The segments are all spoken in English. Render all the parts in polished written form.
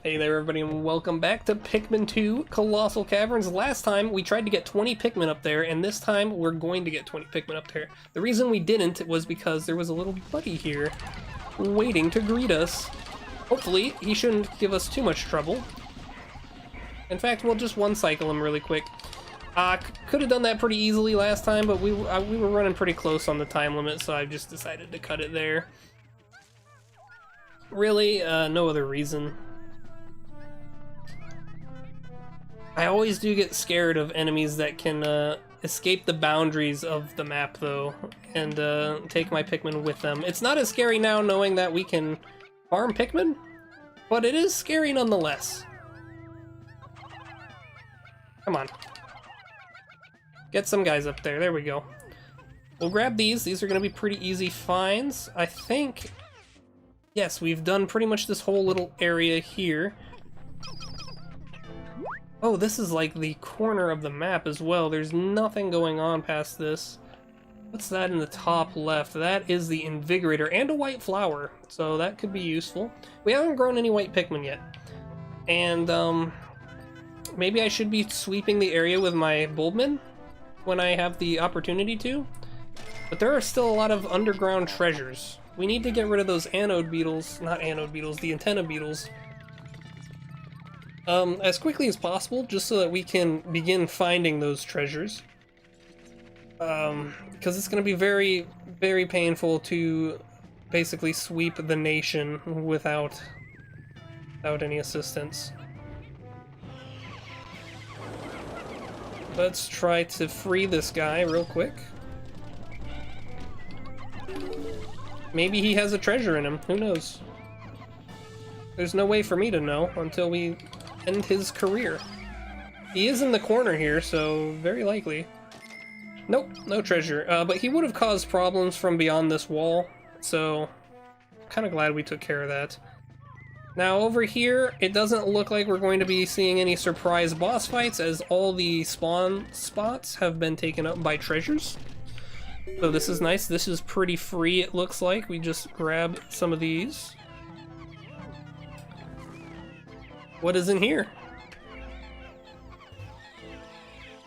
Hey there everybody and welcome back to Pikmin 2 Colossal Caverns. Last time we tried to get 20 Pikmin up there, and this time we're going to get 20 Pikmin up there. The reason we didn't was because there was a little buddy here waiting to greet us. Hopefully he shouldn't give us too much trouble. In fact, we'll just one-cycle him really quick. Could have done that pretty easily last time, but we were running pretty close on the time limit, so I just decided to cut it there. Really, no other reason. I always do get scared of enemies that can escape the boundaries of the map, though, and take my Pikmin with them. It's not as scary now knowing that we can farm Pikmin, but it is scary nonetheless. Come on. Get some guys up there. There we go. We'll grab these. These are going to be pretty easy finds. I think, yes, we've done pretty much this whole little area here. Oh, this is like the corner of the map as well. There's nothing going on past this. What's that in the top left? That is the Invigorator and a white flower, so that could be useful. We haven't grown any white Pikmin yet. And, maybe I should be sweeping the area with my Bulbmin when I have the opportunity to. But there are still a lot of underground treasures. We need to get rid of those anode beetles, not anode beetles, the antenna beetles. As quickly as possible, just so that we can begin finding those treasures. Because it's going to be very, very painful to basically sweep the nation without any assistance. Let's try to free this guy real quick. Maybe he has a treasure in him, who knows? There's no way for me to know until we end his career. He is in the corner here, so very likely. Nope, no treasure. But he would have caused problems from beyond this wall, so I'm kind of glad we took care of that. Now over here, it doesn't look like we're going to be seeing any surprise boss fights, as all the spawn spots have been taken up by treasures. So this is nice. This is pretty free, it looks like. We just grab some of these. What is in here?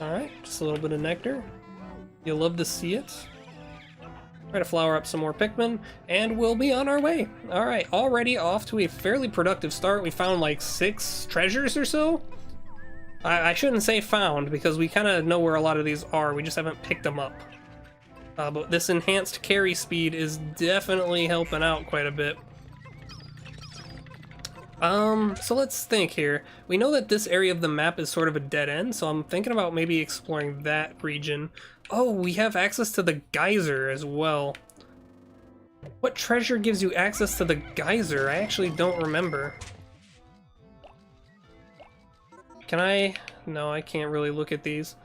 Alright, just a little bit of nectar. You'll love to see it. Try to flower up some more Pikmin, and we'll be on our way. Alright, already off to a fairly productive start. We found like 6 treasures or so. I shouldn't say found, because we kind of know where a lot of these are. We just haven't picked them up. But this enhanced carry speed is definitely helping out quite a bit. So let's think here. We know that this area of the map is sort of a dead end, so I'm thinking about maybe exploring that region. Oh, we have access to the geyser as well. What treasure gives you access to the geyser? I actually don't remember. Can I? No, I can't really look at these.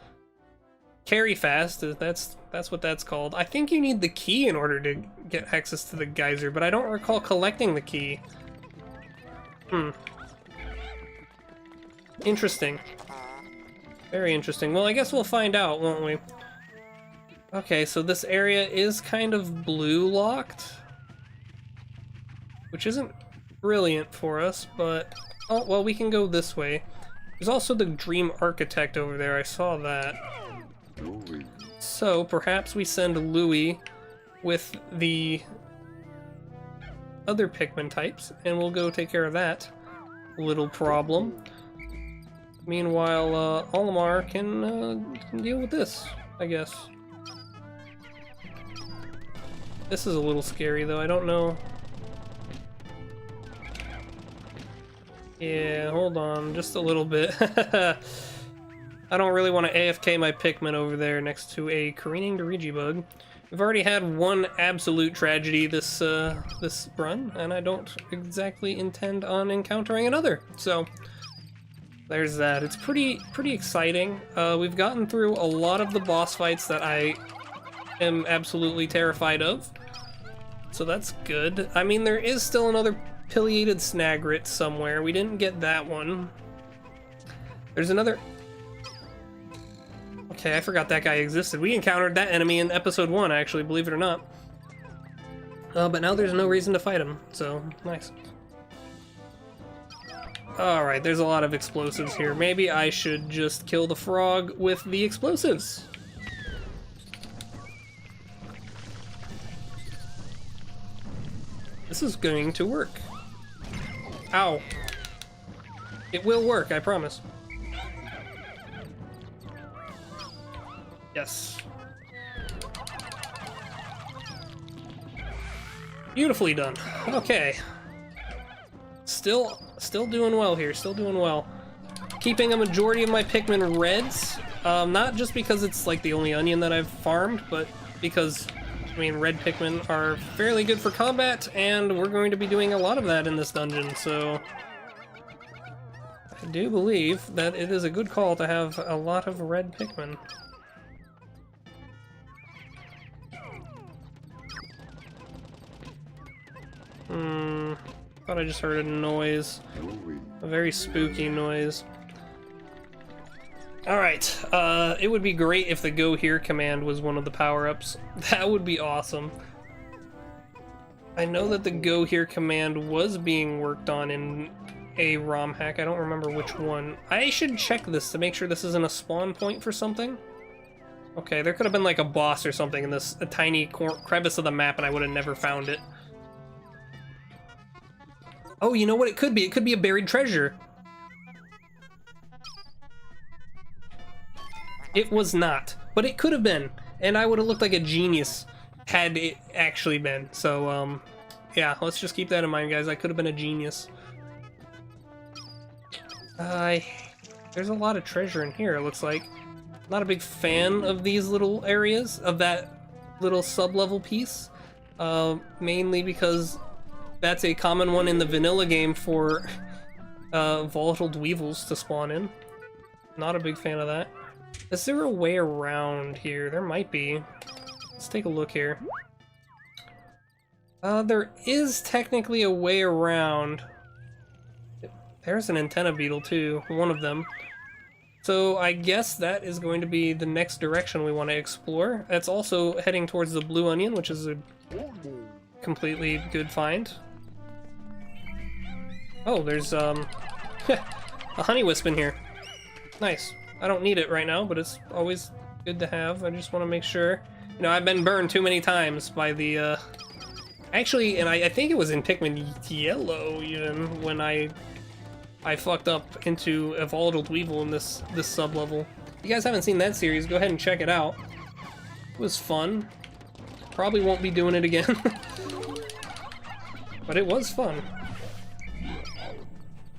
Carry fast, that's what that's called. I think you need the key in order to get access to the geyser, but I don't recall collecting the key. Interesting. Very interesting. Well, I guess we'll find out, won't we? Okay, so this area is kind of blue locked, which isn't brilliant for us, but oh, well, we can go this way. There's also the Dream Architect over there. I saw that. So perhaps we send Louie with the other Pikmin types, and we'll go take care of that little problem. Meanwhile, Olimar can deal with this, I guess. This is a little scary, though. I don't know. Yeah, hold on, just a little bit. I don't really want to AFK my Pikmin over there next to a careening Dirigibug. We've already had one absolute tragedy this this run, and I don't exactly intend on encountering another. So there's that. It's pretty exciting. We've gotten through a lot of the boss fights that I am absolutely terrified of, so that's good. I mean, there is still another pileated Snagrit somewhere. We didn't get that one. There's another. Okay, I forgot that guy existed. We encountered that enemy in episode 1, actually, believe it or not. But now there's no reason to fight him, so nice. Alright, there's a lot of explosives here. Maybe I should just kill the frog with the explosives. This is going to work. Ow. It will work, I promise. Yes. Beautifully done. Okay. Still doing well here, still doing well. Keeping a majority of my Pikmin reds, not just because it's like the only onion that I've farmed, but because, I mean, red Pikmin are fairly good for combat, and we're going to be doing a lot of that in this dungeon, so I do believe that it is a good call to have a lot of red Pikmin. Thought I just heard a noise. A very spooky noise. Alright, it would be great if the Go Here command was one of the power-ups. That would be awesome. I know that the Go Here command was being worked on in a ROM hack. I don't remember which one. I should check this to make sure this isn't a spawn point for something. Okay, there could have been like a boss or something in this a tiny crevice of the map and I would have never found it. Oh, you know what it could be? It could be a buried treasure. It was not, but it could have been, and I would have looked like a genius had it actually been. So, yeah, let's just keep that in mind, guys. I could have been a genius. There's a lot of treasure in here, it looks like. Not a big fan of these little areas, of that little sub-level piece, mainly because that's a common one in the vanilla game for volatile dweevils to spawn in. Not a big fan of that. Is there a way around here? There might be. Let's take a look here. There is technically a way around. There's an antenna beetle too, one of them. So I guess that is going to be the next direction we want to explore. That's also heading towards the blue onion, which is a completely good find. Oh, there's a honey wisp in here. Nice. I don't need it right now, but it's always good to have. I just want to make sure. You know, I've been burned too many times by the, actually, and I think it was in Pikmin Yellow, even, when I fucked up into a volatile dweevil in this sub-level. If you guys haven't seen that series, go ahead and check it out. It was fun. Probably won't be doing it again. But it was fun.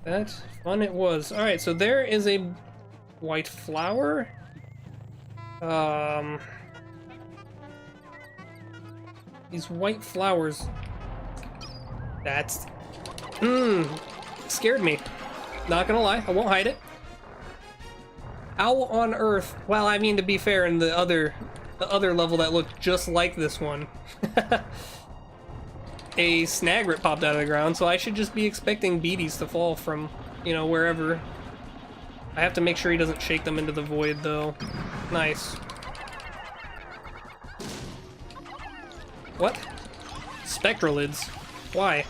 That fun it was. Alright, so there is a white flower. These white flowers. That's... scared me. Not gonna lie, I won't hide it. How on earth... Well, I mean, to be fair, in the other level that looked just like this one, a snagret popped out of the ground, so I should just be expecting beaties to fall from, you know, wherever. I have to make sure he doesn't shake them into the void, though. Nice. What? Spectralids? Why?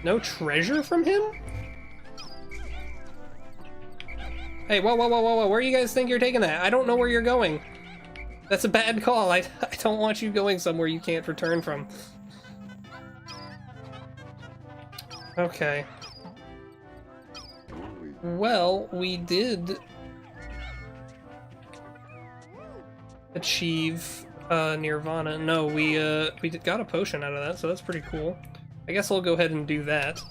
No treasure from him? Hey, whoa, whoa, whoa, whoa, whoa, where do you guys think you're taking that? I don't know where you're going. That's a bad call. I don't want you going somewhere you can't return from. Okay. Well, we did achieve Nirvana. No, we got a potion out of that, so that's pretty cool. I guess I'll go ahead and do that.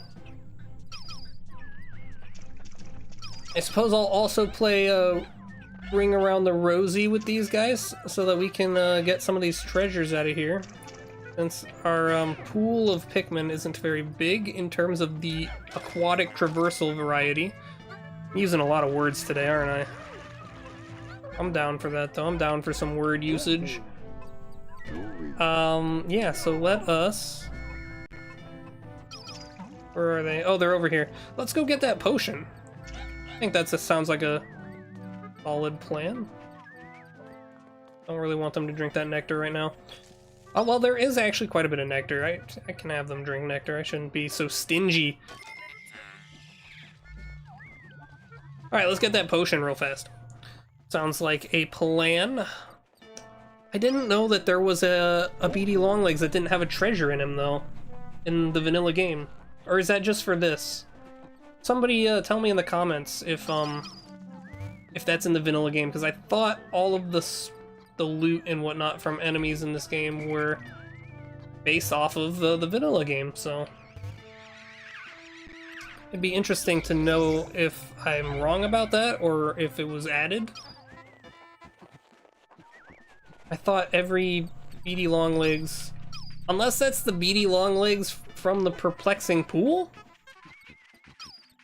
I suppose I'll also play Ring Around the Rosie with these guys, so that we can get some of these treasures out of here. Since our pool of Pikmin isn't very big in terms of the aquatic traversal variety. I'm using a lot of words today, aren't I? I'm down for that, though. I'm down for some word usage. Yeah, so let us... Where are they? Oh, they're over here. Let's go get that potion. I think that sounds like a solid plan. Don't really want them to drink that nectar right now. Oh, well, there is actually quite a bit of nectar. I can have them drink nectar. I shouldn't be so stingy. Alright, let's get that potion real fast. Sounds like a plan. I didn't know that there was a beady longlegs that didn't have a treasure in him, though, in the vanilla game. Or is that just for this? Somebody tell me in the comments if that's in the vanilla game, because I thought all of the loot and whatnot from enemies in this game were based off of the vanilla game, so it'd be interesting to know if I'm wrong about that or if it was added. I thought every beady longlegs, unless that's the beady longlegs from the perplexing pool?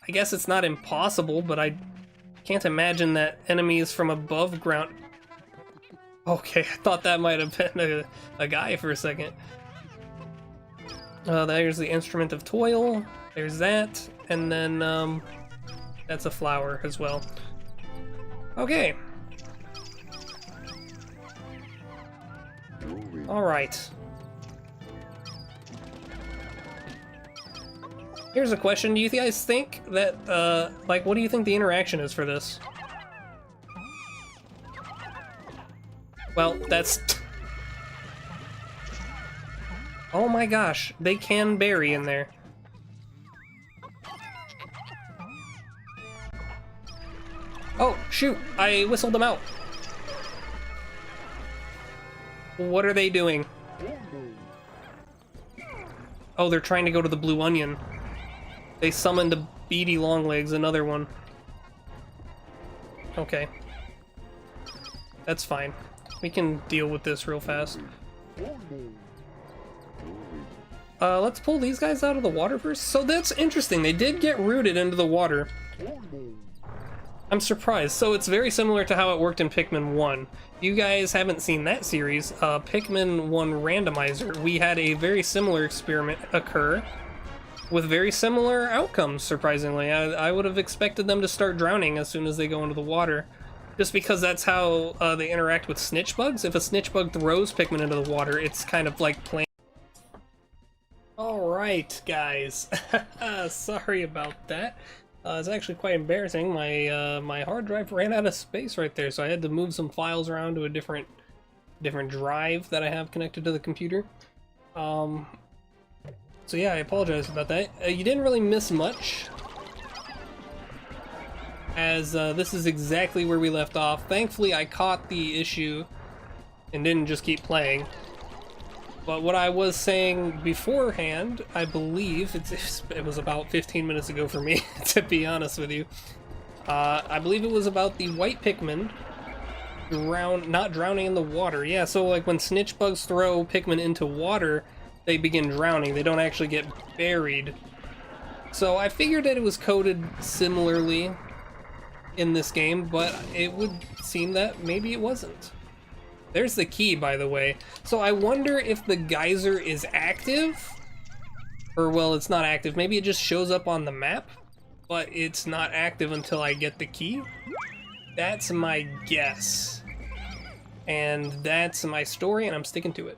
I guess it's not impossible, but I can't imagine that enemies from above ground... Okay, I thought that might have been a guy for a second. There's the instrument of toil, there's that, and then that's a flower as well. Okay. Alright. Here's a question, do you guys think that, like, what do you think the interaction is for this? Well, that's... Oh my gosh, they can bury in there. Oh, shoot, I whistled them out. What are they doing? Oh, they're trying to go to the blue onion. They summoned a beady longlegs, another one. Okay. That's fine. We can deal with this real fast. Let's pull these guys out of the water first. So that's interesting. They did get rooted into the water. I'm surprised. So it's very similar to how it worked in Pikmin 1. If you guys haven't seen that series, Pikmin 1 Randomizer, we had a very similar experiment occur with very similar outcomes, surprisingly. I would have expected them to start drowning as soon as they go into the water, just because that's how they interact with snitch bugs. If a snitch bug throws Pikmin into the water, it's kind of like playing... Alright, guys. Sorry about that. It's actually quite embarrassing. My hard drive ran out of space right there, so I had to move some files around to a different drive that I have connected to the computer. So yeah, I apologize about that. You didn't really miss much, as this is exactly where we left off. Thankfully, I caught the issue and didn't just keep playing. But what I was saying beforehand, I believe, it was about 15 minutes ago for me, to be honest with you. I believe it was about the white Pikmin not drowning in the water. Yeah, so like when snitch bugs throw Pikmin into water, they begin drowning. They don't actually get buried. So I figured that it was coded similarly in this game, but it would seem that maybe it wasn't. There's the key, by the way. So I wonder if the geyser is active, or, well, it's not active. Maybe it just shows up on the map, but it's not active until I get the key. That's my guess. And that's my story, and I'm sticking to it.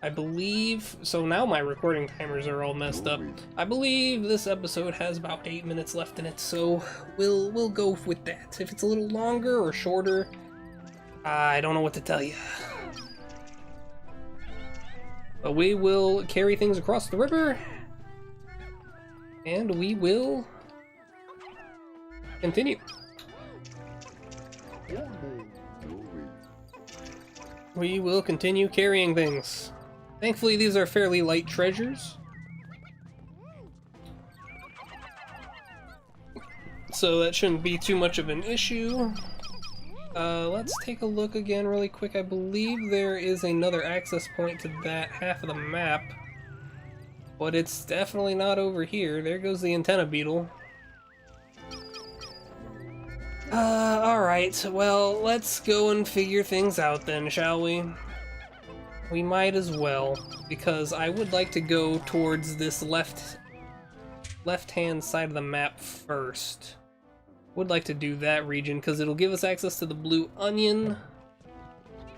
I believe, so now my recording timers are all messed up. I believe this episode has about 8 minutes left in it, so we'll go with that. If it's a little longer or shorter, I don't know what to tell you. But we will carry things across the river, and we will continue. We will continue carrying things. Thankfully, these are fairly light treasures, so that shouldn't be too much of an issue. Let's take a look again really quick. I believe there is another access point to that half of the map, but it's definitely not over here. There goes the antenna beetle. Alright, well, let's go and figure things out then, shall we? We might as well, because I would like to go towards this left-hand side of the map first. Would like to do that region because it'll give us access to the blue onion,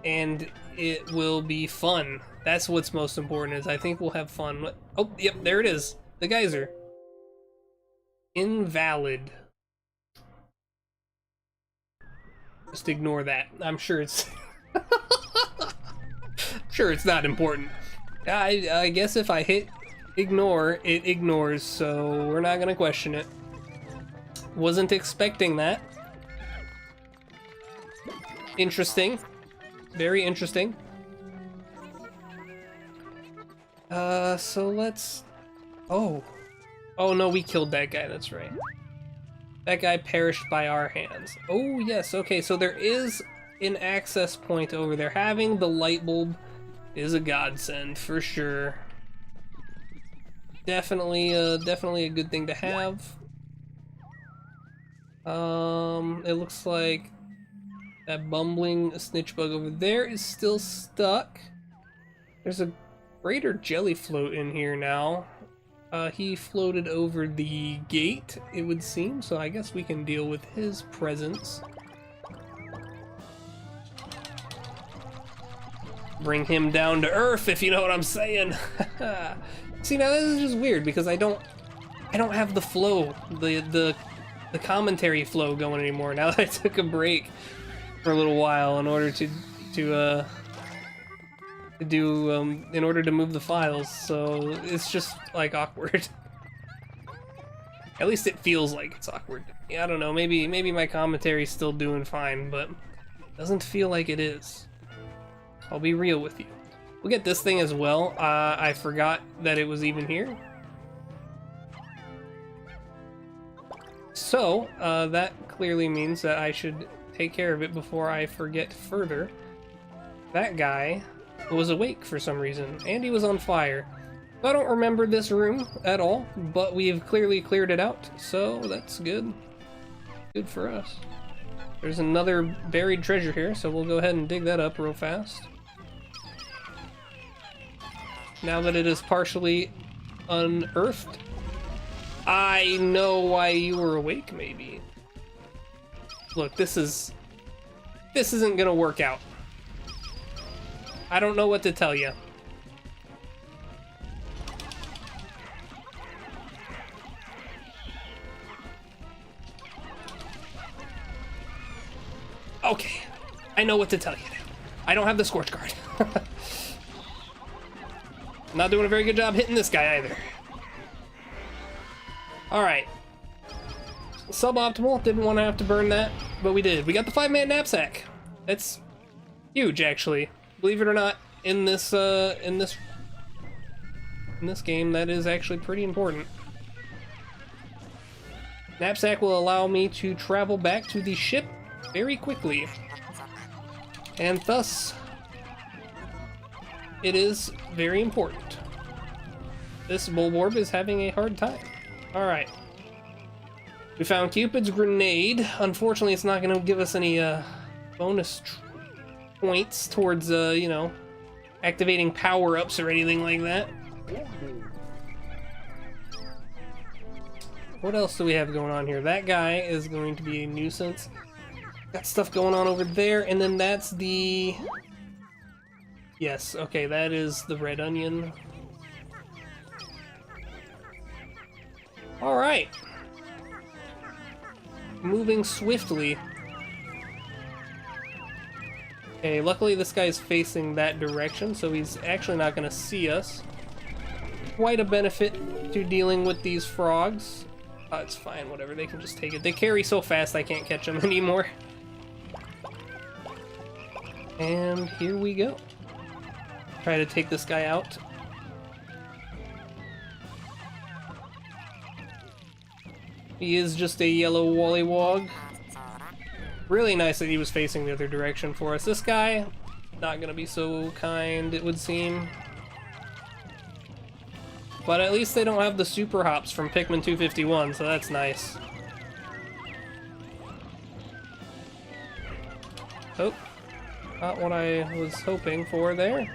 and it will be fun. That's what's most important, is I think we'll have fun. Oh, yep, there it is. The geyser. Invalid. Just ignore that. I'm sure it's... sure it's not important. I guess if I hit ignore, it ignores, so we're not gonna question it. Wasn't expecting that. Interesting. Very interesting. So let's... Oh. Oh no, we killed that guy, that's right. That guy perished by our hands. Oh yes, okay, so there is an access point over there. Having the light bulb is a godsend, for sure. Definitely a good thing to have. It looks like that bumbling snitch bug over there is still stuck. There's a greater jelly float in here now. He floated over the gate, it would seem, so I guess we can deal with his presence. Bring him down to earth, if you know what I'm saying. See, now this is just weird because I don't have the flow, the commentary flow going anymore. Now that I took a break for a little while in order to move the files, so it's just like awkward. At least it feels like it's awkward. Yeah, I don't know. Maybe my commentary's still doing fine, but it doesn't feel like it is. I'll be real with you. We'll get this thing as well. I forgot that it was even here. So, that clearly means that I should take care of it before I forget further. That guy was awake for some reason, and he was on fire. I don't remember this room at all, but we've clearly cleared it out, so that's good. Good for us. There's another buried treasure here, so we'll go ahead and dig that up real fast. Now that it is partially unearthed, I know why you were awake, maybe. Look, this isn't gonna work out. I don't know what to tell you. Okay, I know what to tell you now. I don't have the Scorch Guard. Not doing a very good job hitting this guy either. Alright. Suboptimal, didn't want to have to burn that, but we did. We got the 5-man knapsack. That's huge, actually. Believe it or not, in this game, that is actually pretty important. Knapsack will allow me to travel back to the ship very quickly. And thus, it is very important. This Bulborb is having a hard time. Alright. We found Cupid's grenade. Unfortunately, it's not going to give us any bonus points towards, you know, activating power-ups or anything like that. What else do we have going on here? That guy is going to be a nuisance. Got stuff going on over there, and then that's the... Yes, okay, that is the red onion. Alright. Moving swiftly. Okay, luckily this guy's facing that direction, so he's actually not going to see us. Quite a benefit to dealing with these frogs. It's fine, whatever, they can just take it. They carry so fast I can't catch them anymore. And here we go. Try to take this guy out. He is just a yellow wollywog. Really nice that he was facing the other direction for us. This guy, not gonna be so kind, it would seem. But at least they don't have the super hops from Pikmin 251, so that's nice. Oh, not what I was hoping for there.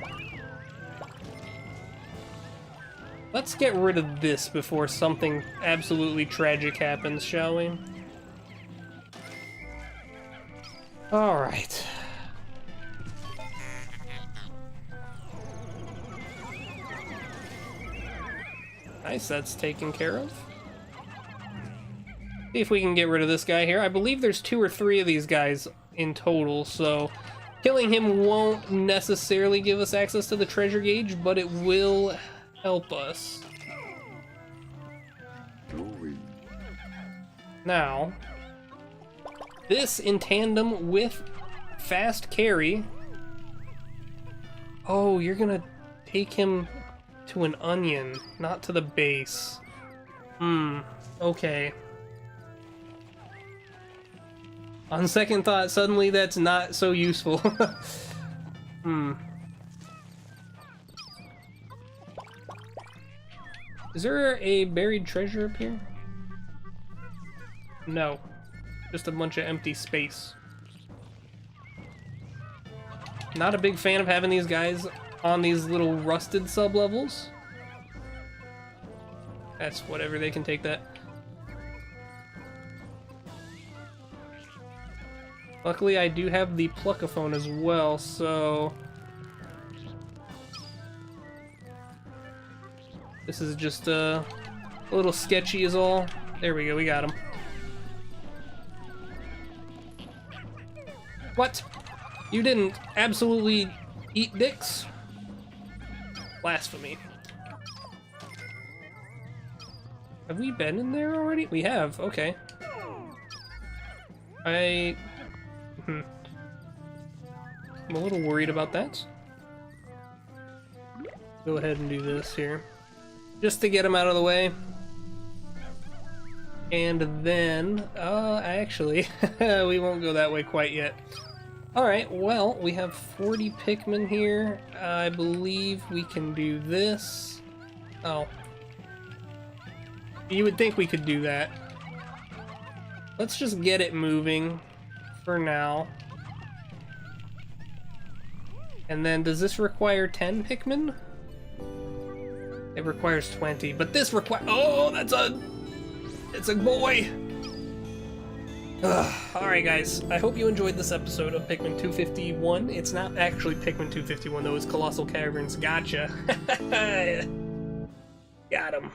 Let's get rid of this before something absolutely tragic happens, shall we? Alright. Nice, that's taken care of. See if we can get rid of this guy here. I believe there's 2 or 3 of these guys in total, so killing him won't necessarily give us access to the treasure gauge, but it will help us. Now, this in tandem with fast carry. Oh, you're gonna take him to an onion, not to the base. Okay. On second thought, suddenly that's not so useful. Is there a buried treasure up here? No. Just a bunch of empty space. Not a big fan of having these guys on these little rusted sublevels. That's whatever, they can take that. Luckily, I do have the pluckaphone as well, so... This is just a little sketchy is all. There we go, we got him. What? You didn't absolutely eat dicks? Blasphemy. Have we been in there already? We have, okay. I'm a little worried about that. Go ahead and do this here. Just to get him out of the way. And then, actually, we won't go that way quite yet. Alright, well, we have 40 Pikmin here. I believe we can do this. Oh. You would think we could do that. Let's just get it moving for now. And then, does this require 10 Pikmin? It requires 20, but this requires... Oh, that's a... It's a boy! Alright guys, I hope you enjoyed this episode of Pikmin 251. It's not actually Pikmin 251 though, it's Colossal Caverns. Gotcha! Got him.